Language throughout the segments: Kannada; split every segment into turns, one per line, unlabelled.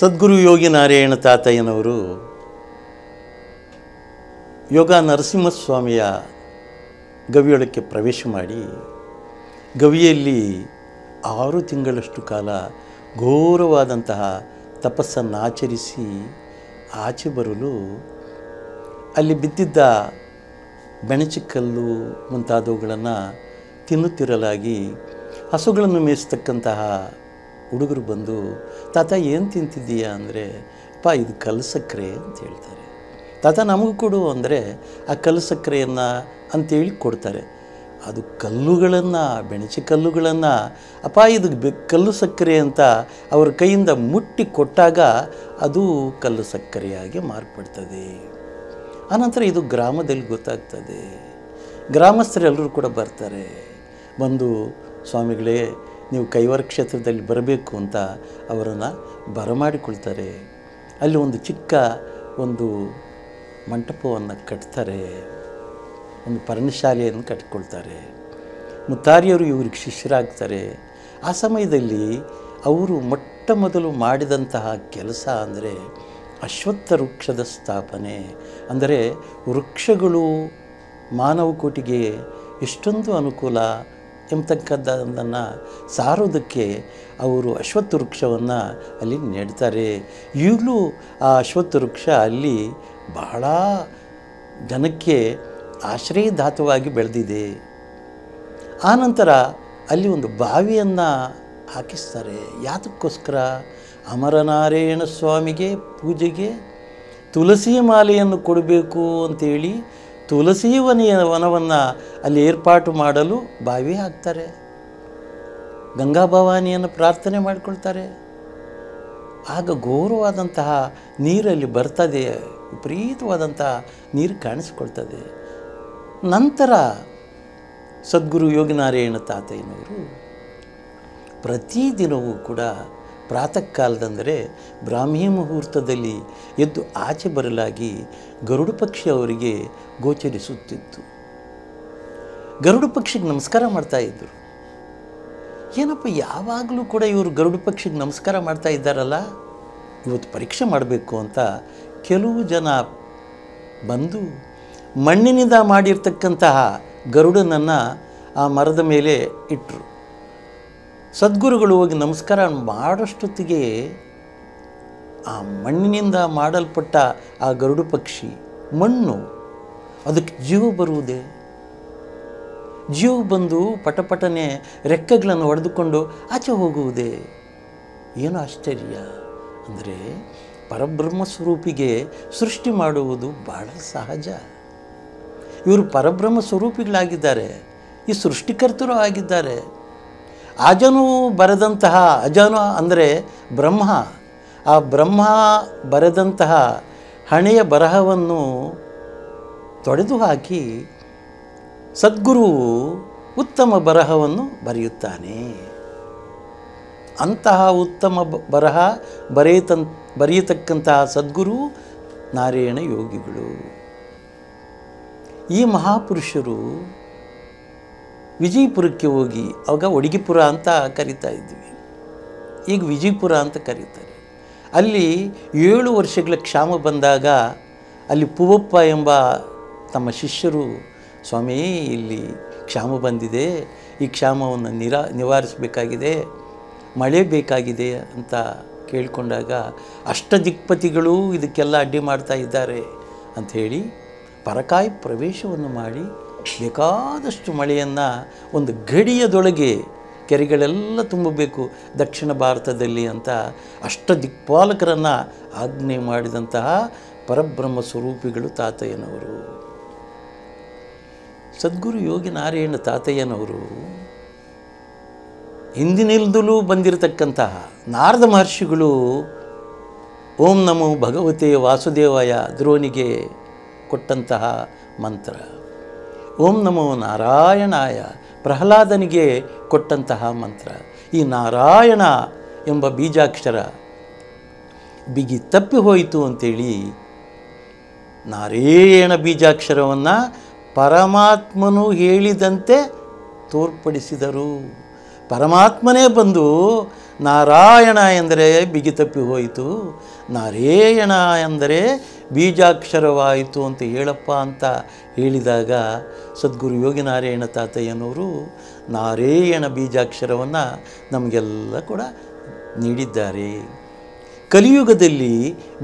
ಸದ್ಗುರು ಯೋಗಿ ನಾರಾಯಣ ತಾತಯ್ಯನವರು ಯೋಗ ನರಸಿಂಹಸ್ವಾಮಿಯ ಗವಿಯೊಳಕ್ಕೆ ಪ್ರವೇಶ ಮಾಡಿ ಗವಿಯಲ್ಲಿ 6 ತಿಂಗಳಷ್ಟು ಕಾಲ ಘೋರವಾದಂತಹ ತಪಸ್ಸನ್ನು ಆಚರಿಸಿ ಆಚೆ ಬರಲು ಅಲ್ಲಿ ಬಿದ್ದಿದ್ದ ಬೆಣಚಿಕಲ್ಲು ಮುಂತಾದವುಗಳನ್ನು ತಿನ್ನುತ್ತಿರಲಾಗಿ ಹಸುಗಳನ್ನು ಮೇಯಿಸ್ತಕ್ಕಂತಹ ಹುಡುಗರು ಬಂದು, ತಾತ ಏನು ತಿಂತಿದ್ದೀಯಾ ಅಂದರೆ, ಇದು ಕಲ್ಲು ಸಕ್ಕರೆ ಅಂತ ಹೇಳ್ತಾರೆ. ತಾತ ನಮಗೂ ಕೊಡು ಅಂದರೆ ಆ ಕಲ್ಲು ಸಕ್ಕರೆಯನ್ನು ಅಂತೇಳಿ ಕೊಡ್ತಾರೆ. ಅದು ಕಲ್ಲುಗಳನ್ನು, ಬೆಣಚಿ ಕಲ್ಲುಗಳನ್ನು, ಇದು ಕಲ್ಲು ಸಕ್ಕರೆ ಅಂತ ಅವರ ಕೈಯಿಂದ ಮುಟ್ಟಿ ಕೊಟ್ಟಾಗ ಅದು ಕಲ್ಲು ಸಕ್ಕರೆಯಾಗಿ ಮಾರ್ಪಡ್ತದೆ. ಆನಂತರ ಇದು ಗ್ರಾಮದಲ್ಲಿ ಗೊತ್ತಾಗ್ತದೆ. ಗ್ರಾಮಸ್ಥರೆಲ್ಲರೂ ಕೂಡ ಬರ್ತಾರೆ. ಬಂದು, ಸ್ವಾಮಿಗಳೇ ನೀವು ಕೈವಾರ ಕ್ಷೇತ್ರದಲ್ಲಿ ಬರಬೇಕು ಅಂತ ಅವರನ್ನು ಬರಮಾಡಿಕೊಳ್ತಾರೆ. ಅಲ್ಲಿ ಒಂದು ಚಿಕ್ಕ ಮಂಟಪವನ್ನು ಕಟ್ತಾರೆ, ಒಂದು ಪರ್ಣಶಾಲೆಯನ್ನು ಕಟ್ಟಿಕೊಳ್ತಾರೆ. ಮುತ್ತಾರಿಯವರು ಇವ್ರಿಗೆ ಶಿಷ್ಯರಾಗ್ತಾರೆ. ಆ ಸಮಯದಲ್ಲಿ ಅವರು ಮೊಟ್ಟ ಮೊದಲು ಮಾಡಿದಂತಹ ಕೆಲಸ ಅಂದರೆ ಅಶ್ವತ್ಥ ವೃಕ್ಷದ ಸ್ಥಾಪನೆ. ಅಂದರೆ ವೃಕ್ಷಗಳು ಮಾನವ ಕೋಟಿಗೆ ಎಷ್ಟೊಂದು ಅನುಕೂಲ ಎಂಬತಕ್ಕದ್ದನ್ನು ಸಾರೋದಕ್ಕೆ ಅವರು ಅಶ್ವತ್ಥ ವೃಕ್ಷವನ್ನು ಅಲ್ಲಿ ನೆಡ್ತಾರೆ. ಈಗಲೂ ಆ ಅಶ್ವತ್ಥ ವೃಕ್ಷ ಅಲ್ಲಿ ಬಹಳ ಜನಕ್ಕೆ ಆಶ್ರಯದಾತವಾಗಿ ಬೆಳೆದಿದೆ. ಆನಂತರ ಅಲ್ಲಿ ಒಂದು ಬಾವಿಯನ್ನು ಹಾಕಿಸ್ತಾರೆ. ಯಾತಕ್ಕೋಸ್ಕರ? ಅಮರನಾರಾಯಣ ಸ್ವಾಮಿಗೆ ಪೂಜೆಗೆ ತುಳಸಿ ಮಾಲೆಯನ್ನು ಕೊಡಬೇಕು ಅಂಥೇಳಿ ತುಳಸಿ ವನವನ್ನು ಅಲ್ಲಿ ಏರ್ಪಾಟು ಮಾಡಲು ಬಾವಿ ಹಾಕ್ತಾರೆ. ಗಂಗಾ ಭವಾನಿಯನ್ನು ಪ್ರಾರ್ಥನೆ ಮಾಡಿಕೊಳ್ತಾರೆ. ಆಗ ಘೋರವಾದಂತಹ ನೀರಲ್ಲಿ ಬರ್ತದೆ, ವಿಪರೀತವಾದಂತಹ ನೀರು ಕಾಣಿಸ್ಕೊಳ್ತದೆ. ನಂತರ ಸದ್ಗುರು ಯೋಗಿನಾರಾಯಣ ತಾತಯ್ಯನವರು ಪ್ರತಿದಿನವೂ ಕೂಡ ಪ್ರಾತಃ ಕಾಲದಂದರೆ ಬ್ರಾಹ್ಮಿ ಮುಹೂರ್ತದಲ್ಲಿ ಎದ್ದು ಆಚೆ ಬರಲಾಗಿ ಗರುಡ ಪಕ್ಷಿ ಅವರಿಗೆ ಗೋಚರಿಸುತ್ತಿತ್ತು. ಗರುಡ ಪಕ್ಷಿಗೆ ನಮಸ್ಕಾರ ಮಾಡ್ತಾಯಿದ್ದರು. ಏನಪ್ಪ ಯಾವಾಗಲೂ ಕೂಡ ಇವರು ಗರುಡ ಪಕ್ಷಿಗೆ ನಮಸ್ಕಾರ ಮಾಡ್ತಾ ಇದ್ದಾರಲ್ಲ, ಇವತ್ತು ಪರೀಕ್ಷೆ ಮಾಡಬೇಕು ಅಂತ ಕೆಲವು ಜನ ಬಂದು ಮಣ್ಣಿನಿಂದ ಮಾಡಿರ್ತಕ್ಕಂತಹ ಗರುಡನನ್ನು ಆ ಮರದ ಮೇಲೆ ಇಟ್ಟರು. ಸದ್ಗುರುಗಳು ಹೋಗಿ ನಮಸ್ಕಾರ ಮಾಡೋಷ್ಟೊತ್ತಿಗೆ ಆ ಮಣ್ಣಿನಿಂದ ಮಾಡಲ್ಪಟ್ಟ ಆ ಗರುಡ ಪಕ್ಷಿ ಮಣ್ಣು ಅದಕ್ಕೆ ಜೀವ ಬರುವುದೇ? ಜೀವ ಬಂದು ಪಟಪಟನೆ ರೆಕ್ಕೆಗಳನ್ನು ಹೊಡೆದುಕೊಂಡು ಆಚೆ ಹೋಗುವುದೇ? ಏನು ಆಶ್ಚರ್ಯ ಅಂದರೆ ಪರಬ್ರಹ್ಮ ಸ್ವರೂಪಿಗೆ ಸೃಷ್ಟಿ ಮಾಡುವುದು ಬಹಳ ಸಹಜ. ಇವರು ಪರಬ್ರಹ್ಮ ಸ್ವರೂಪಿಗಳಾಗಿದ್ದಾರೆ, ಈ ಸೃಷ್ಟಿಕರ್ತರು ಆಗಿದ್ದಾರೆ. ಅಜನು ಬರೆದಂತಹ, ಅಜನು ಅಂದರೆ ಬ್ರಹ್ಮ, ಆ ಬ್ರಹ್ಮ ಬರೆದಂತಹ ಹಣೆಯ ಬರಹವನ್ನು ತೊಡೆದು ಹಾಕಿ ಸದ್ಗುರು ಉತ್ತಮ ಬರಹವನ್ನು ಬರೆಯುತ್ತಾನೆ. ಅಂತಹ ಉತ್ತಮ ಬರಹ ಬರೆಯತಕ್ಕಂತಹ ಸದ್ಗುರು ನಾರಾಯಣ ಯೋಗಿಗಳು. ಈ ಮಹಾಪುರುಷರು ವಿಜಯಪುರಕ್ಕೆ ಹೋಗಿ, ಆವಾಗ ಒಡಗಿಪುರ ಅಂತ ಕರೀತಾ ಇದ್ವಿ, ಈಗ ವಿಜಯಪುರ ಅಂತ ಕರೀತಾರೆ. ಅಲ್ಲಿ 7 ವರ್ಷಗಳ ಕ್ಷಾಮ ಬಂದಾಗ ಅಲ್ಲಿ ಪೂವಪ್ಪ ಎಂಬ ತಮ್ಮ ಶಿಷ್ಯರು, ಸ್ವಾಮಿ ಇಲ್ಲಿ ಕ್ಷಾಮ ಬಂದಿದೆ, ಈ ಕ್ಷಾಮವನ್ನು ನಿವಾರಿಸಬೇಕಾಗಿದೆ, ಮಳೆ ಬೇಕಾಗಿದೆ ಅಂತ ಕೇಳಿಕೊಂಡಾಗ ಅಷ್ಟದಿಕ್ಪತಿಗಳು ಇದಕ್ಕೆಲ್ಲ ಅಡ್ಡಿ ಮಾಡ್ತಾ ಇದ್ದಾರೆ ಅಂಥೇಳಿ ಪರಕಾಯ ಪ್ರವೇಶವನ್ನು ಮಾಡಿ ಬೇಕಾದಷ್ಟು ಮಳೆಯನ್ನು ಒಂದು ಗಡಿಯದೊಳಗೆ ಕೆರೆಗಳೆಲ್ಲ ತುಂಬಬೇಕು ದಕ್ಷಿಣ ಭಾರತದಲ್ಲಿ ಅಂತ ಅಷ್ಟದಿಕ್ಪಾಲಕರನ್ನು ಆಜ್ಞೆ ಮಾಡಿದಂತಹ ಪರಬ್ರಹ್ಮ ಸ್ವರೂಪಿಗಳು ತಾತಯ್ಯನವರು. ಸದ್ಗುರು ಯೋಗಿ ನಾರಾಯಣ ತಾತಯ್ಯನವರು ಹಿಂದಿನಿಂದಲೂ ಬಂದಿರತಕ್ಕಂತಹ ನಾರದ ಮಹರ್ಷಿಗಳು ಓಂ ನಮೋ ಭಗವತೆ ವಾಸುದೇವಾಯ ಧ್ರುವನಿಗೆ ಕೊಟ್ಟಂತಹ ಮಂತ್ರ, ಓಂ ನಮೋ ನಾರಾಯಣಾಯ ಪ್ರಹ್ಲಾದನಿಗೆ ಕೊಟ್ಟಂತಹ ಮಂತ್ರ. ಈ ನಾರಾಯಣ ಎಂಬ ಬೀಜಾಕ್ಷರ ಬಿಗಿ ತಪ್ಪಿ ಹೋಯಿತು ಅಂತೇಳಿ ನಾರಾಯಣ ಬೀಜಾಕ್ಷರವನ್ನು ಪರಮಾತ್ಮನು ಹೇಳಿದಂತೆ ತೋರ್ಪಡಿಸಿದರು. ಪರಮಾತ್ಮನೇ ಬಂದು ನಾರಾಯಣ ಎಂದರೆ ಬಿಗಿತಪ್ಪಿ ಹೋಯಿತು, ನಾರಾಯಣ ಎಂದರೆ ಬೀಜಾಕ್ಷರವಾಯಿತು ಅಂತ ಹೇಳಪ್ಪ ಅಂತ ಹೇಳಿದಾಗ ಸದ್ಗುರು ಯೋಗಿನಾರಾಯಣ ತಾತಯ್ಯನವರು ನಾರಾಯಣ ಬೀಜಾಕ್ಷರವನ್ನು ನಮಗೆಲ್ಲ ಕೂಡ ನೀಡಿದ್ದಾರೆ. ಕಲಿಯುಗದಲ್ಲಿ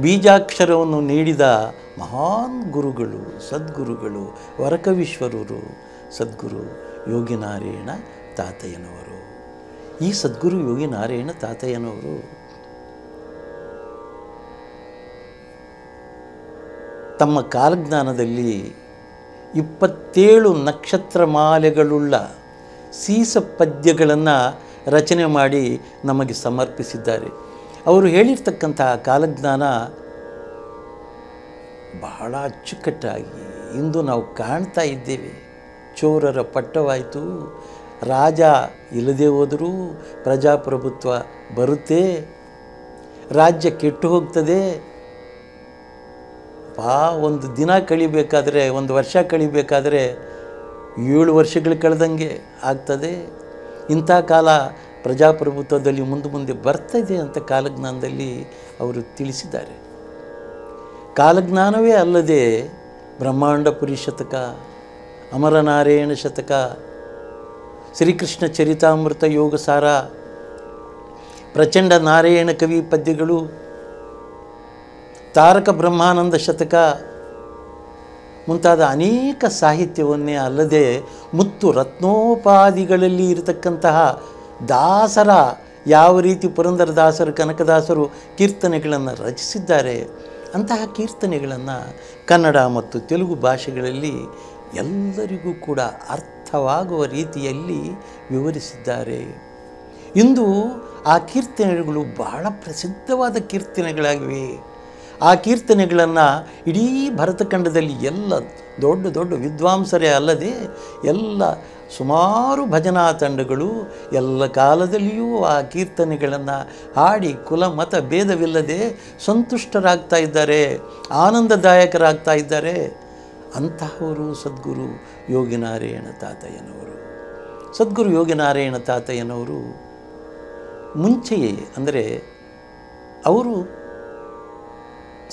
ಬೀಜಾಕ್ಷರವನ್ನು ನೀಡಿದ ಮಹಾನ್ ಗುರುಗಳು ಸದ್ಗುರುಗಳು ವರಕವೀಶ್ವರರು ಸದ್ಗುರು ಯೋಗಿನಾರಾಯಣ ತಾತಯ್ಯನವರು. ಈ ಸದ್ಗುರು ಯೋಗಿನಾರಾಯಣ ತಾತಯ್ಯನವರು ತಮ್ಮ ಕಾಲಜ್ಞಾನದಲ್ಲಿ 27 ನಕ್ಷತ್ರ ಮಾಲೆಗಳುಳ್ಳ ಸೀಸ ಪದ್ಯಗಳನ್ನು ರಚನೆ ಮಾಡಿ ನಮಗೆ ಸಮರ್ಪಿಸಿದ್ದಾರೆ. ಅವರು ಹೇಳಿರ್ತಕ್ಕಂತಹ ಕಾಲಜ್ಞಾನ ಬಹಳ ಅಚ್ಚುಕಟ್ಟಾಗಿ ಇಂದು ನಾವು ಕಾಣ್ತಾ ಇದ್ದೇವೆ. ಚೋರರ ಪಟ್ಟವಾಯಿತು, ರಾಜ ಇಲ್ಲದೆ ಹೋದರೂ ಪ್ರಜಾಪ್ರಭುತ್ವ ಬರುತ್ತೆ, ರಾಜ್ಯ ಕೆಟ್ಟು ಹೋಗ್ತದೆ. ಒಂದು ದಿನ ಕಳಿಬೇಕಾದ್ರೆ, ಒಂದು ವರ್ಷ ಕಳಿಬೇಕಾದ್ರೆ 7 ವರ್ಷಗಳು ಕಳೆದಂಗೆ ಆಗ್ತದೆ. ಇಂಥ ಕಾಲ ಪ್ರಜಾಪ್ರಭುತ್ವದಲ್ಲಿ ಮುಂದೆ ಬರ್ತದೆ ಅಂತ ಕಾಲಜ್ಞಾನದಲ್ಲಿ ಅವರು ತಿಳಿಸಿದ್ದಾರೆ. ಕಾಲಜ್ಞಾನವೇ ಅಲ್ಲದೆ ಬ್ರಹ್ಮಾಂಡಪುರಿ ಶತಕ, ಅಮರನಾರಾಯಣ ಶತಕ, ಶ್ರೀಕೃಷ್ಣ ಚರಿತಾಮೃತ ಯೋಗಸಾರ, ಪ್ರಚಂಡ ನಾರಾಯಣ ಕವಿ ಪದ್ಯಗಳು, ತಾರಕ ಬ್ರಹ್ಮಾನಂದ ಶತಕ ಮುಂತಾದ ಅನೇಕ ಸಾಹಿತ್ಯವನ್ನೇ ಅಲ್ಲದೆ ಮುತ್ತು ರತ್ನೋಪಾದಿಗಳಲ್ಲಿ ಇರತಕ್ಕಂತಹ ದಾಸರ ಯಾವ ರೀತಿ ಪುರಂದರದಾಸರು ಕನಕದಾಸರು ಕೀರ್ತನೆಗಳನ್ನು ರಚಿಸಿದ್ದಾರೆ ಅಂತಹ ಕೀರ್ತನೆಗಳನ್ನು ಕನ್ನಡ ಮತ್ತು ತೆಲುಗು ಭಾಷೆಗಳಲ್ಲಿ ಎಲ್ಲರಿಗೂ ಕೂಡ ಅರ್ಥವಾಗುವ ರೀತಿಯಲ್ಲಿ ವಿವರಿಸಿದ್ದಾರೆ. ಇಂದು ಆ ಕೀರ್ತನೆಗಳು ಬಹಳ ಪ್ರಸಿದ್ಧವಾದ ಕೀರ್ತನೆಗಳಾಗಿವೆ. ಆ ಕೀರ್ತನೆಗಳನ್ನು ಇಡೀ ಭರತಖಂಡದಲ್ಲಿ ಎಲ್ಲ ದೊಡ್ಡ ದೊಡ್ಡ ವಿದ್ವಾಂಸರೇ ಅಲ್ಲದೆ ಎಲ್ಲ ಸುಮಾರು ಭಜನಾ ತಂಡಗಳು ಎಲ್ಲ ಕಾಲದಲ್ಲಿಯೂ ಆ ಕೀರ್ತನೆಗಳನ್ನು ಹಾಡಿ ಕುಲ ಮತ ಭೇದವಿಲ್ಲದೆ ಸಂತುಷ್ಟರಾಗ್ತಾ ಇದ್ದಾರೆ, ಆನಂದದಾಯಕರಾಗ್ತಾ ಇದ್ದಾರೆ. ಅಂತಹವರು ಸದ್ಗುರು ಯೋಗಿನಾರಾಯಣ ತಾತಯ್ಯನವರು. ಸದ್ಗುರು ಯೋಗಿನಾರಾಯಣ ತಾತಯ್ಯನವರು ಮುಂಚೆಯೇ ಅಂದರೆ ಅವರು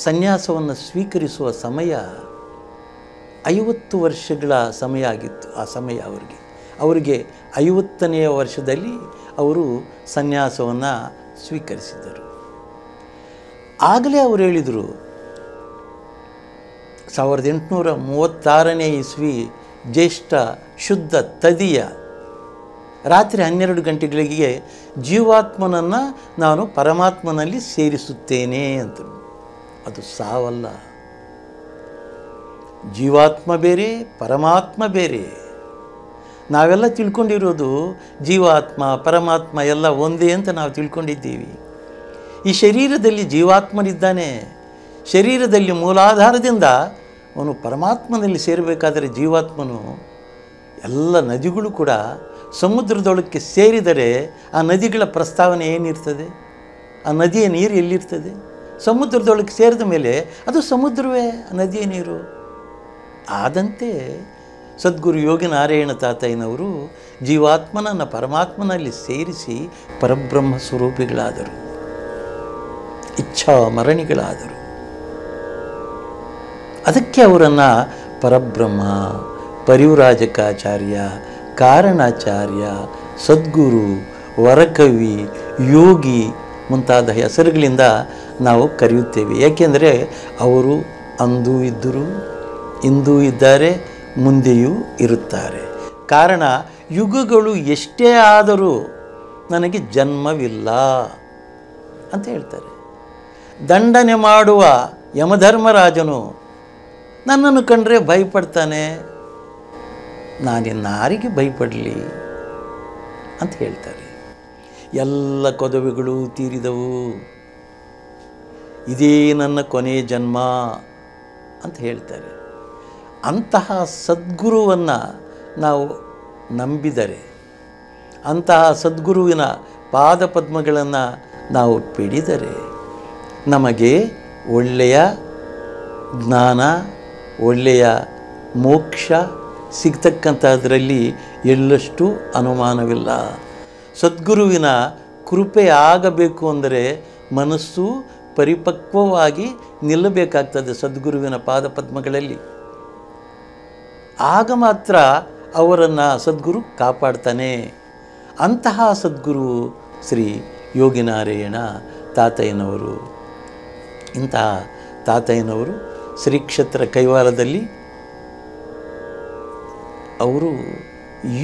ಸನ್ಯಾಸವನ್ನು ಸ್ವೀಕರಿಸುವ ಸಮಯ 50 ವರ್ಷಗಳ ಸಮಯ ಆಗಿತ್ತು. ಆ ಸಮಯ ಅವರಿಗೆ 50ನೆಯ ವರ್ಷದಲ್ಲಿ ಅವರು ಸನ್ಯಾಸವನ್ನು ಸ್ವೀಕರಿಸಿದರು. ಆಗಲೇ ಅವರು ಹೇಳಿದರು, 1836ನೇ ಇಸ್ವಿ ಜ್ಯೇಷ್ಠ ಶುದ್ಧ ತದಿಯ ರಾತ್ರಿ 12 ಗಂಟೆಗಳಿಗೆ ಜೀವಾತ್ಮನನ್ನು ನಾನು ಪರಮಾತ್ಮನಲ್ಲಿ ಸೇರಿಸುತ್ತೇನೆ ಅಂತ. ಅದು ಸಾವಲ್ಲ. ಜೀವಾತ್ಮ ಬೇರೆ, ಪರಮಾತ್ಮ ಬೇರೆ. ನಾವೆಲ್ಲ ತಿಳ್ಕೊಂಡಿರೋದು ಜೀವಾತ್ಮ ಪರಮಾತ್ಮ ಎಲ್ಲ ಒಂದೇ ಅಂತ ನಾವು ತಿಳ್ಕೊಂಡಿದ್ದೀವಿ. ಈ ಶರೀರದಲ್ಲಿ ಜೀವಾತ್ಮನಿದ್ದಾನೆ. ಶರೀರದಲ್ಲಿ ಮೂಲಾಧಾರದಿಂದ ಅವನು ಪರಮಾತ್ಮನಲ್ಲಿ ಸೇರಬೇಕಾದರೆ ಜೀವಾತ್ಮನು ಎಲ್ಲ ನದಿಗಳು ಕೂಡ ಸಮುದ್ರದೊಳಕ್ಕೆ ಸೇರಿದರೆ ಆ ನದಿಗಳ ಪ್ರಸ್ತಾವನೆ ಏನಿರ್ತದೆ? ಆ ನದಿಯ ನೀರು ಎಲ್ಲಿರ್ತದೆ? ಸಮುದ್ರದೊಳಗೆ ಸೇರಿದ ಮೇಲೆ ಅದು ಸಮುದ್ರವೇ ನದಿಯ ನೀರು. ಆದಂತೆ ಸದ್ಗುರು ಯೋಗಿನಾರಾಯಣ ತಾತಯ್ಯನವರು ಜೀವಾತ್ಮನನ್ನು ಪರಮಾತ್ಮನಲ್ಲಿ ಸೇರಿಸಿ ಪರಬ್ರಹ್ಮ ಸ್ವರೂಪಿಗಳಾದರು, ಇಚ್ಛಾಮರಣಿಗಳಾದರು. ಅದಕ್ಕೆ ಅವರನ್ನು ಪರಬ್ರಹ್ಮ, ಪರಿವ್ರಾಜಕಾಚಾರ್ಯ, ಕಾರಣಾಚಾರ್ಯ, ಸದ್ಗುರು, ವರಕವಿ, ಯೋಗಿ ಮುಂತಾದ ಹೆಸರುಗಳಿಂದ ನಾವು ಕರೆಯುತ್ತೇವೆ. ಏಕೆಂದರೆ ಅವರು ಅಂದೂ ಇದ್ದರು, ಇಂದೂ ಇದ್ದಾರೆ, ಮುಂದೆಯೂ ಇರುತ್ತಾರೆ. ಕಾರಣ ಯುಗಗಳು ಎಷ್ಟೇ ಆದರೂ ನನಗೆ ಜನ್ಮವಿಲ್ಲ ಅಂತ ಹೇಳ್ತಾರೆ. ದಂಡನೆ ಮಾಡುವ ಯಮಧರ್ಮರಾಜನು ನನ್ನನ್ನು ಕಂಡ್ರೆ ಭಯಪಡ್ತಾನೆ, ನಾನಿನ್ನಾರಿಗೆ ಭಯಪಡಲಿ ಅಂತ ಹೇಳ್ತಾರೆ. ಎಲ್ಲ ಕೊದವೆಗಳು ತೀರಿದವು, ಇದೇ ನನ್ನ ಕೊನೆಯ ಜನ್ಮ ಅಂತ ಹೇಳ್ತಾರೆ. ಅಂತಹ ಸದ್ಗುರುವನ್ನು ನಾವು ನಂಬಿದರೆ, ಅಂತಹ ಸದ್ಗುರುವಿನ ಪಾದಪದ್ಮಗಳನ್ನು ನಾವು ಪಿಡಿದರೆ ನಮಗೆ ಒಳ್ಳೆಯ ಜ್ಞಾನ, ಒಳ್ಳೆಯ ಮೋಕ್ಷ ಸಿಗ್ತಕ್ಕಂಥದ್ರಲ್ಲಿ ಎಳ್ಳಷ್ಟು ಅನುಮಾನವಿಲ್ಲ. ಸದ್ಗುರುವಿನ ಕೃಪೆ ಆಗಬೇಕು ಅಂದರೆ ಮನಸ್ಸು ಪರಿಪಕ್ವವಾಗಿ ನಿಲ್ಲಬೇಕಾಗ್ತದೆ ಸದ್ಗುರುವಿನ ಪಾದಪದ್ಮಗಳಲ್ಲಿ. ಆಗ ಮಾತ್ರ ಅವರನ್ನು ಸದ್ಗುರು ಕಾಪಾಡ್ತಾನೆ. ಅಂತಹ ಸದ್ಗುರು ಶ್ರೀ ಯೋಗಿನಾರಾಯಣ ತಾತಯ್ಯನವರು. ಇಂತಹ ತಾತಯ್ಯನವರು ಶ್ರೀ ಕ್ಷೇತ್ರ ಕೈವಾರದಲ್ಲಿ ಅವರು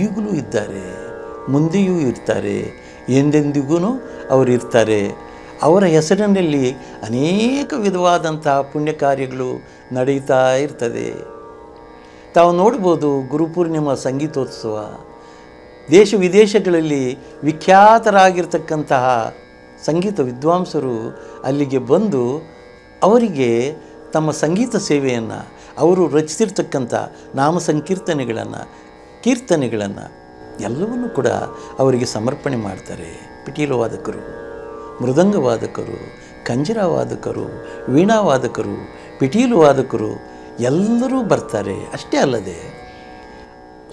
ಈಗಲೂ ಇದ್ದಾರೆ, ಮುಂದೆಯೂ ಇರ್ತಾರೆ, ಎಂದೆಂದಿಗೂ ಅವರು ಇರ್ತಾರೆ. ಅವರ ಹೆಸರಿನಲ್ಲಿ ಅನೇಕ ವಿಧವಾದಂತಹ ಪುಣ್ಯ ಕಾರ್ಯಗಳು ನಡೀತಾ ಇರ್ತದೆ. ತಾವು ನೋಡ್ಬೋದು, ಗುರುಪೂರ್ಣಿಮಾ ಸಂಗೀತೋತ್ಸವ, ದೇಶ ವಿದೇಶಗಳಲ್ಲಿ ವಿಖ್ಯಾತರಾಗಿರ್ತಕ್ಕಂತಹ ಸಂಗೀತ ವಿದ್ವಾಂಸರು ಅಲ್ಲಿಗೆ ಬಂದು ಅವರಿಗೆ ತಮ್ಮ ಸಂಗೀತ ಸೇವೆಯನ್ನು, ಅವರು ರಚಿಸಿರ್ತಕ್ಕಂಥ ನಾಮ ಸಂಕೀರ್ತನೆಗಳನ್ನು, ಕೀರ್ತನೆಗಳನ್ನು ಎಲ್ಲವನ್ನೂ ಕೂಡ ಅವರಿಗೆ ಸಮರ್ಪಣೆ ಮಾಡ್ತಾರೆ. ಪಿಟೀಲು ವಾದಕರು, ಮೃದಂಗ ವಾದಕರು, ಕಂಜರ ವಾದಕರು, ವೀಣಾ ವಾದಕರು, ಪಿಟೀಲು ವಾದಕರು ಎಲ್ಲರೂ ಬರ್ತಾರೆ. ಅಷ್ಟೇ ಅಲ್ಲದೆ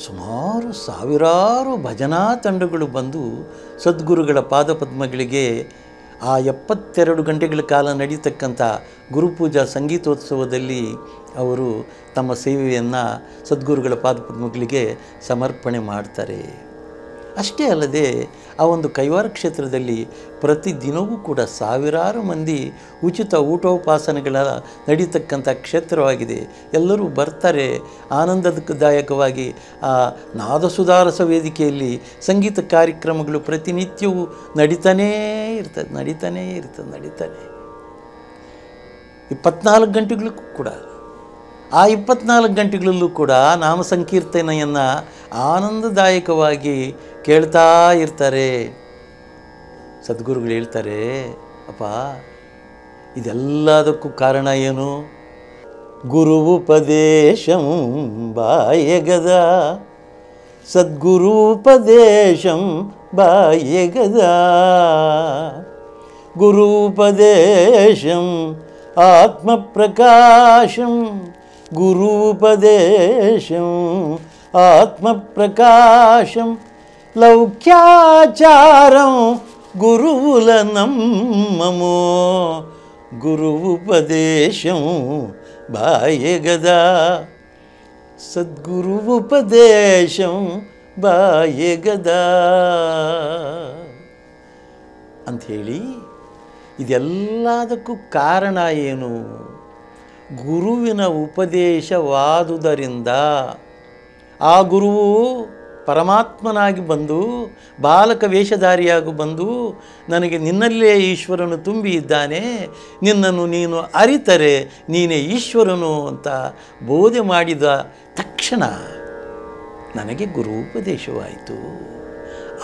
ಸುಮಾರು ಸಾವಿರಾರು ಭಜನಾ ತಂಡಗಳು ಬಂದು ಸದ್ಗುರುಗಳ ಪಾದಪದ್ಮಗಳಿಗೆ ಆ 72 ಗಂಟೆಗಳ ಕಾಲ ನಡೀತಕ್ಕಂಥ ಗುರುಪೂಜಾ ಸಂಗೀತೋತ್ಸವದಲ್ಲಿ ಅವರು ತಮ್ಮ ಸೇವೆಯನ್ನು ಸದ್ಗುರುಗಳ ಪಾದಪದ್ಮಗಳಿಗೆ ಸಮರ್ಪಣೆ ಮಾಡ್ತಾರೆ. ಅಷ್ಟೇ ಅಲ್ಲದೆ ಆ ಒಂದು ಕೈವಾರ ಕ್ಷೇತ್ರದಲ್ಲಿ ಪ್ರತಿದಿನವೂ ಕೂಡ ಸಾವಿರಾರು ಮಂದಿ ಉಚಿತ ಊಟೋಪಾಸನೆಗಳ ನಡೀತಕ್ಕಂಥ ಕ್ಷೇತ್ರವಾಗಿದೆ. ಎಲ್ಲರೂ ಬರ್ತಾರೆ, ಆನಂದದಾಯಕವಾಗಿ ಆ ನಾದಸುಧಾರಸ ವೇದಿಕೆಯಲ್ಲಿ ಸಂಗೀತ ಕಾರ್ಯಕ್ರಮಗಳು ಪ್ರತಿನಿತ್ಯವೂ ನಡೀತಾನೇ ಇರ್ತದೆ. 24 ಗಂಟೆಗಳು ಕೂಡ. ಆ 24 ಗಂಟೆಗಳಲ್ಲೂ ಕೂಡ ನಾಮ ಸಂಕೀರ್ತನೆಯನ್ನು ಆನಂದದಾಯಕವಾಗಿ ಕೇಳ್ತಾ ಇರ್ತಾರೆ. ಸದ್ಗುರುಗಳು ಹೇಳ್ತಾರೆ, ಅಪ್ಪ ಇದೆಲ್ಲದಕ್ಕೂ ಕಾರಣ ಏನು? ಗುರು ಉಪದೇಶಂ ಬಾಯಗದ, ಸದ್ಗುರು ಉಪದೇಶಂ ಬಾಯಗದ, ಗುರು ಉಪದೇಶಂ ಆತ್ಮ ಪ್ರಕಾಶಂ, ಗುರು ಉಪದೇಶಂ ಆತ್ಮ ಪ್ರಕಾಶಂ, ಲೌಕ್ಯಾಚಾರಂ ಗುರುవుల నమ్మమో, గురు ఉపదేశం బాయగదా, సద్గురు ఉపదేశం ಬಾಯಗದಾ ಅಂಥೇಳಿ ಇದೆಲ್ಲದಕ್ಕೂ ಕಾರಣ ಏನು? ಗುರುವಿನ ಉಪದೇಶವಾದುದರಿಂದ ಆ ಗುರುವು ಪರಮಾತ್ಮನಾಗಿ ಬಂದು ಬಾಲಕ ವೇಷಧಾರಿಯಾಗಿ ಬಂದು ನನಗೆ ನಿನ್ನಲ್ಲೇ ಈಶ್ವರನು ತುಂಬಿ ಇದ್ದಾನೆ, ನಿನ್ನನ್ನು ನೀನು ಅರಿತರೆ ನೀನೇ ಈಶ್ವರನು ಅಂತ ಬೋಧೆ ಮಾಡಿದ ತಕ್ಷಣ ನನಗೆ ಗುರು ಉಪದೇಶವಾಯಿತು.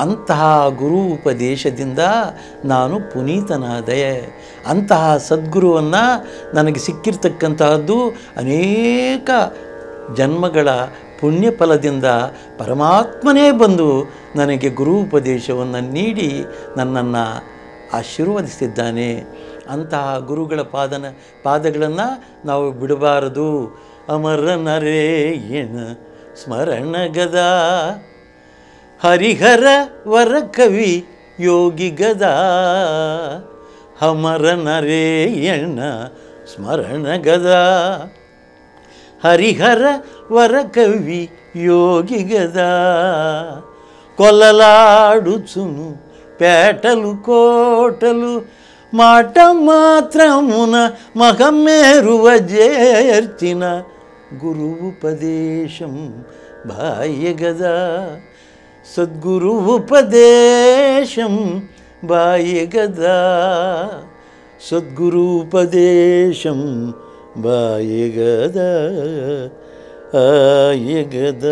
ಅಂತಹ ಗುರು ಉಪದೇಶದಿಂದ ನಾನು ಪುನೀತನಾದೆ. ಅಂತಹ ಸದ್ಗುರುವನ್ನು ನನಗೆ ಸಿಕ್ಕಿರ್ತಕ್ಕಂತಹದ್ದು ಅನೇಕ ಜನ್ಮಗಳ ಪುಣ್ಯ ಫಲದಿಂದ ಪರಮಾತ್ಮನೇ ಬಂದು ನನಗೆ ಗುರು ಉಪದೇಶವನ್ನು ನೀಡಿ ನನ್ನನ್ನು ಆಶೀರ್ವದಿಸಿದ್ದಾನೆ. ಅಂತಹ ಗುರುಗಳ ಪಾದಗಳನ್ನು ನಾವು ಬಿಡಬಾರದು. ಅಮರ ನರೇಯಣ ಸ್ಮರಣಗದ, ಹರಿಹರ ವರ ಕವಿ ಯೋಗಿ ಗದಾ, ಅಮರ ನರೇಯಣ ಸ್ಮರಣಗದ, ಹರಿಹರ ವರ ಕವಿ ಯೋಗಿ గదా, కొలలాడుచును పేటలు కోటలు, మాట మాత్రమున మహమేరువ చేర్చిన గురు ఉపదేశం బాయగదా, సద్గురు ఉపదేశం బాయగదా, సద్గురు ఉపదేశం ಬಾಯಗದ ಆಯಗದ.